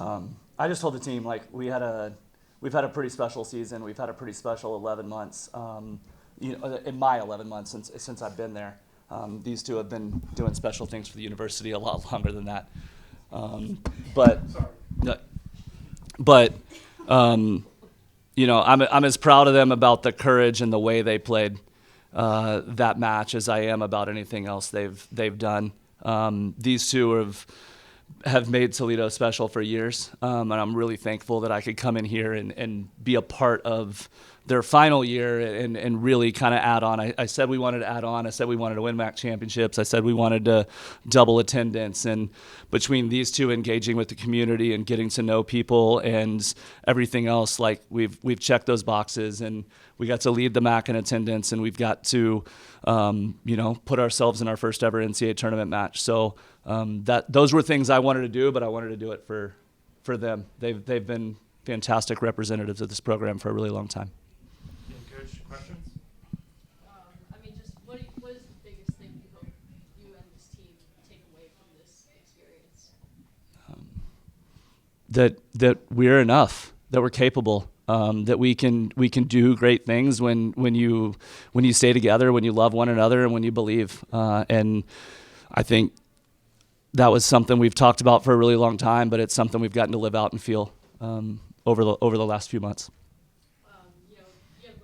I just told the team, like, we've had a pretty special season. We've had a pretty special 11 months. In my 11 months since I've been there, these two have been doing special things for the university a lot longer than that. But I'm as proud of them about the courage and the way they played that match as I am about anything else they've done. These two have made Toledo special for years, and I'm really thankful that I could come in here and be a part of their final year and really kind of add on. I said we wanted to add on. I said we wanted to win MAC championships. I said we wanted to double attendance. And between these two engaging with the community and getting to know people and everything else, like we've checked those boxes, and we got to lead the MAC in attendance, and we've got to put ourselves in our first ever NCAA tournament match. So those were things I wanted to do, but I wanted to do it for them. They've been fantastic representatives of this program for a really long time. Coach, questions? Just what is the biggest thing you hope you and this team take away from this experience? That we're enough, that we're capable, that we can do great things when you stay together, when you love one another, and when you believe. And I think that was something we've talked about for a really long time, but it's something we've gotten to live out and feel over the last few months. You have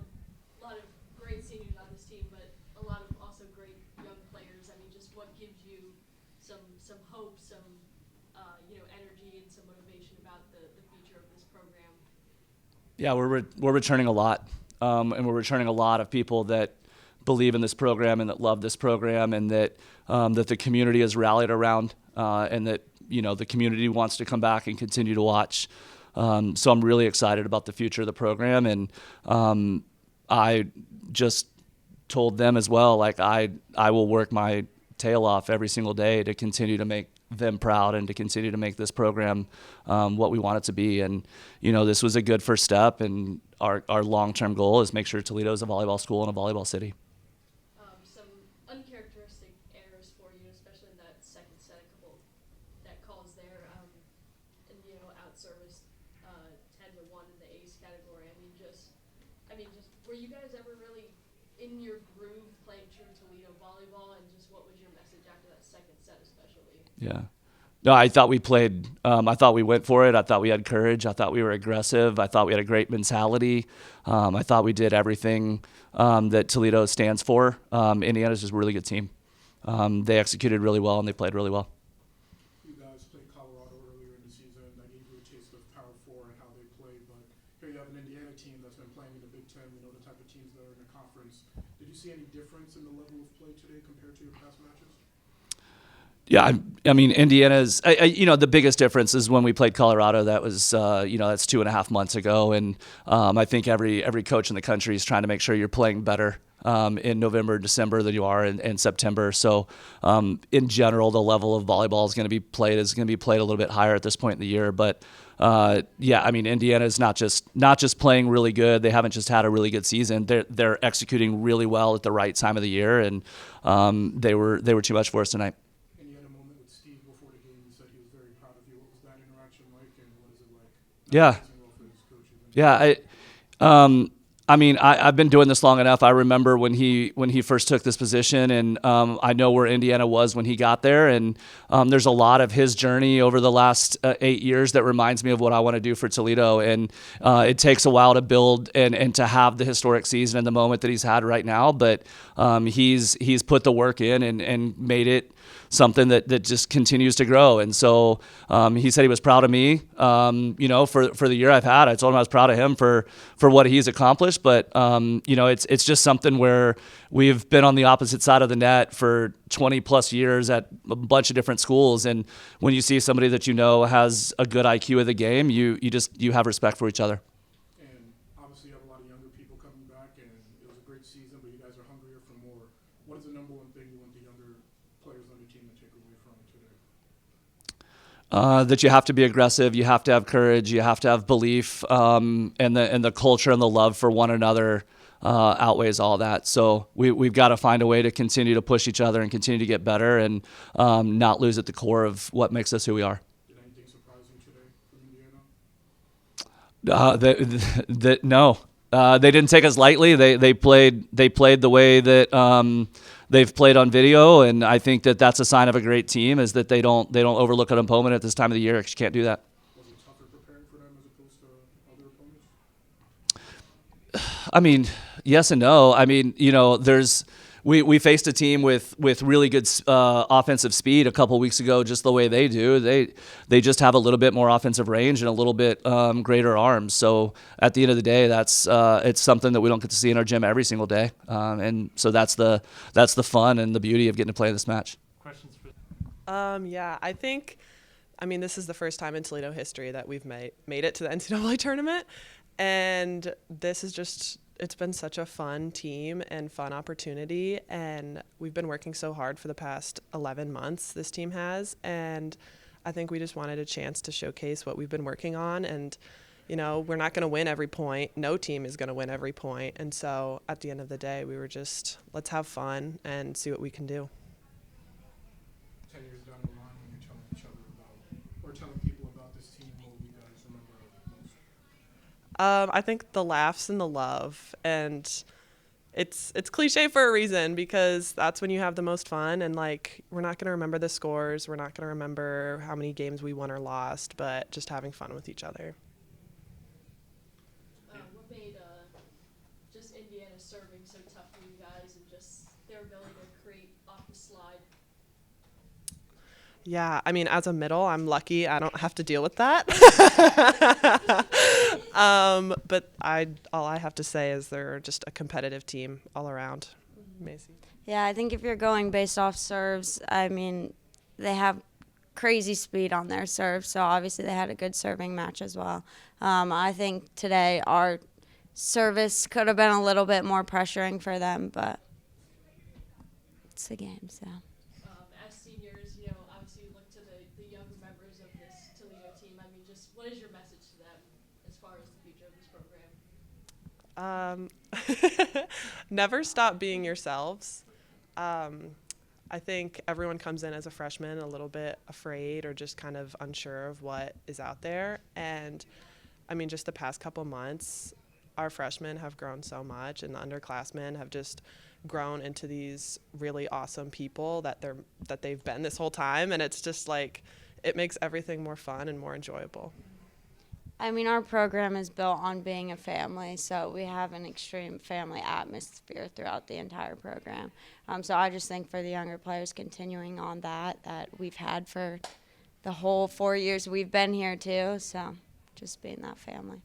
a lot of great seniors on this team, but a lot of also great young players. Just what gives you some hope, some energy, and some motivation about the future of this program? Yeah, we're returning a lot, and we're returning a lot of people that believe in this program and that love this program, and that the community has rallied around, and that the community wants to come back and continue to watch. So I'm really excited about the future of the program, and I just told them as well, like I will work my tail off every single day to continue to make them proud and to continue to make this program what we want it to be. And this was a good first step, and our long-term goal is make sure Toledo is a volleyball school and a volleyball city. Some uncharacteristic errors for you, especially in that second set, a couple that calls there, and out-serviced 10-1 in the ace category. Just were you guys ever really in your groove playing true Toledo volleyball, and just what was your message after that second set especially? Yeah. No, I thought we played, I thought we went for it. I thought we had courage. I thought we were aggressive. I thought we had a great mentality. I thought we did everything that Toledo stands for. Indiana's just a really good team. They executed really well, and they played really well. You guys played Colorado earlier in the season. That gave you a taste of Power 4 and how they play. But here you have an Indiana team that's been playing in the Big Ten, the type of teams that are in the conference. Did you see any difference in the level of play today compared to your past matches? Yeah, Indiana's, the biggest difference is when we played Colorado. That was, that's 2.5 months ago. And I think every coach in the country is trying to make sure you're playing better in November, December than you are in September. So in general, the level of volleyball is going to be played a little bit higher at this point in the year. But Indiana is not just playing really good. They haven't just had a really good season. They're executing really well at the right time of the year, and they were too much for us tonight. I've been doing this long enough. I remember when he first took this position, and I know where Indiana was when he got there. And there's a lot of his journey over the last 8 years that reminds me of what I want to do for Toledo. And it takes a while to build and to have the historic season and the moment that he's had right now. But he's put the work in and made it something that just continues to grow. And so he said he was proud of me, for the year I've had. I told him I was proud of him for what he's accomplished. But, it's just something where we've been on the opposite side of the net for 20 plus years at a bunch of different schools. And when you see somebody that has a good IQ of the game, you have respect for each other. And obviously you have a lot of younger people coming back, and it was a great season, but you guys are hungrier for more. What is the number one thing you want the younger players on your team to take away from today? That you have to be aggressive, you have to have courage, you have to have belief, and the culture and the love for one another outweighs all that. So we've got to find a way to continue to push each other and continue to get better, and not lose at the core of what makes us who we are. Did anything surprise you today? from Indiana? No, they didn't take us lightly. They played the way that they've played on video, and I think that that's a sign of a great team is that they don't overlook an opponent at this time of the year. 'Cause you can't do that. Was it tougher preparing for them as opposed to other opponents? I mean, yes and no. I mean, we faced a team with really good offensive speed a couple weeks ago, just the way they do. They just have a little bit more offensive range and a little bit greater arms. So at the end of the day, that's it's something that we don't get to see in our gym every single day. And so that's the fun and the beauty of getting to play this match. Questions for Yeah, I mean, this is the first time in Toledo history that we've made it to the NCAA tournament. And this is it's been such a fun team and fun opportunity. And we've been working so hard for the past 11 months, this team has. And I think we just wanted a chance to showcase what we've been working on. And, we're not going to win every point. No team is going to win every point. And so at the end of the day, we were just, let's have fun and see what we can do. 10 years down the line when you're telling each other about, or telling people about this team, what will you guys remember most? I think the laughs and the love, and it's cliche for a reason because that's when you have the most fun. And we're not going to remember the scores, we're not going to remember how many games we won or lost, but just having fun with each other. What made just Indiana serving so tough for you guys and just their ability to create off the slide? Yeah, I mean, as a middle, I'm lucky I don't have to deal with that. But all I have to say is they're just a competitive team all around. Macy. Yeah, I think if you're going based off serves, I mean, they have crazy speed on their serves, so obviously they had a good serving match as well. I think today our service could have been a little bit more pressuring for them, but it's the game, so. As seniors, obviously you look to the younger members of this Toledo team. I mean, just what is your message to them as far as the future of this program? Never stop being yourselves. I think everyone comes in as a freshman a little bit afraid or just kind of unsure of what is out there. And I mean, just the past couple months, our freshmen have grown so much, and the underclassmen have just grown into these really awesome people that they've been this whole time. And it's just it makes everything more fun and more enjoyable. I mean, our program is built on being a family, so we have an extreme family atmosphere throughout the entire program. So I just think for the younger players, continuing on that we've had for the whole 4 years we've been here too, so just being that family.